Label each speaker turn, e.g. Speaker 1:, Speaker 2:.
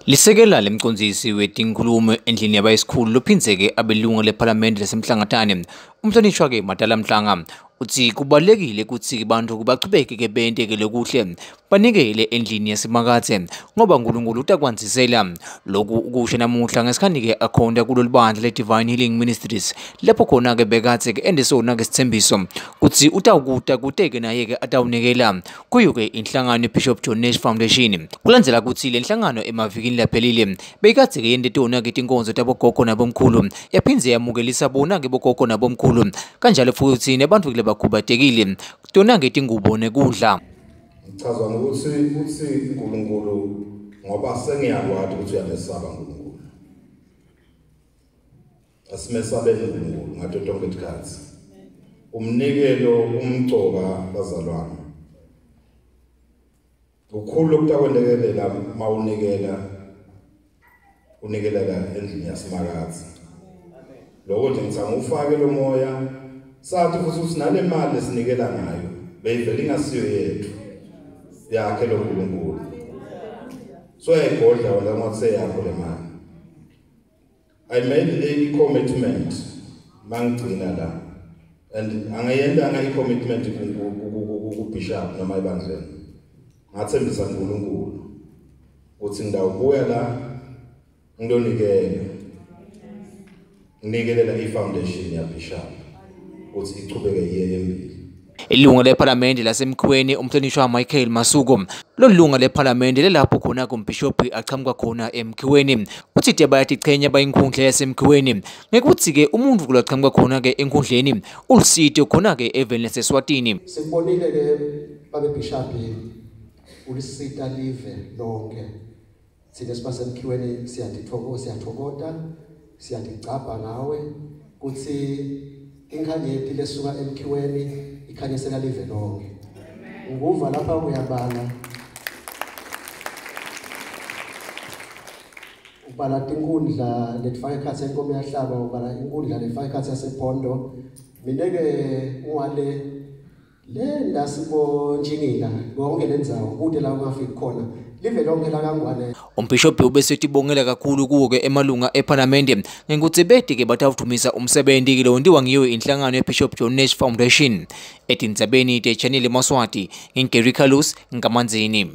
Speaker 1: Lisekela lemcondzisi wetinkhulumo endlini yabayisikhulu lophinzeke abelungu lePhalamende lasemhlangatane umhlonishwa ke Madala Mhlanga uthi kubalekile ukuthi abantu kubachubeke bente lokuhle banikele endlini yasemakathe ngoba uNkulunkulu utakwanzisela lokhu ukusho namuhla ngesikhani ke akhonda kulolu bandla leDivine Healing Ministries lapho khona ke bekathe ke endisona ke sithembiso kuthi utawukuta kuteke naye ke atawunikela kuyo ke inhlangano Bishop John Nash Foundation kulandzela ukuthi le nhlangano emavikini laphelile beyikathe ke yende tona ke tinkonzo tabogogo nabomkhulu yaphindze yamukelisa bona ke bogogo nabomkhulu kanjalo futhi nebantu ke bakhubatekile tona ke tingubo nekudla.
Speaker 2: Ngichaza ukuthi uNkulunkulu ngoba sengiyakwazi ukuthi uyamesaba uNkulunkulu. Asimesabeni uNkulunkulu ngato tonke isikhathi. Umnikelo umgcoka bazalwane. Ukhulu okutakwendekelela mawunikela unikelela endlini yasemakathe. Lokho nje ngithanga ufake lo moya sathi futhi sinale mali esinikela ngayo beyivela ingasiyo yethu yakhe lo uNkulunkulu. So ayibhodla wona ngathi yakho le mali. I made a commitment mangigcina la and angayenda ngayi commitment ku bishop noma ibandleni. Ngathembisa uNkulunkulu uthi ngidawubuya la nginikelela ifoundation ya bishop uthi ichubeke iye embili.
Speaker 1: Ilunga lePhalamende lasemkhweni umhlonishwa Michael Masuku lolunga lePhalamende lelapho khona kumbishop achamuka khona emkhweni uthi bayatichenya bayinkundla yasemkhweni ngekuthi ke umuntu kulachamuka khona ke enkundleni ulisito khona ke even Siswatini.
Speaker 3: Sibonile ke babe bishop ulisita live lonke sine sibasemkhweni siyathokoza siyaticapha ngawe kuthi inkhanyeti lesuka emkhweni ikhanyisela live lonke. Nguva lapha uyabala ubala tinkundla letifaka ikhatsi yenkomo yahlaba ubala inkundla lefaka ikhatsi yasephondo mineke ungale le ndasibonjinila konke lendzawo kude la ungafiki khona live lonke la kangwane.
Speaker 1: Umbishop ubesitibongela kakhulu kuwo ke emalunga ePhalamende ngekuthi bede ke batawuthumisa umsebenzi ke londiwa ngiyo inhlangano yeBishop John Nash Foundation etindzabeni teChannel Maswati ngingeri Carlos ngamanzini.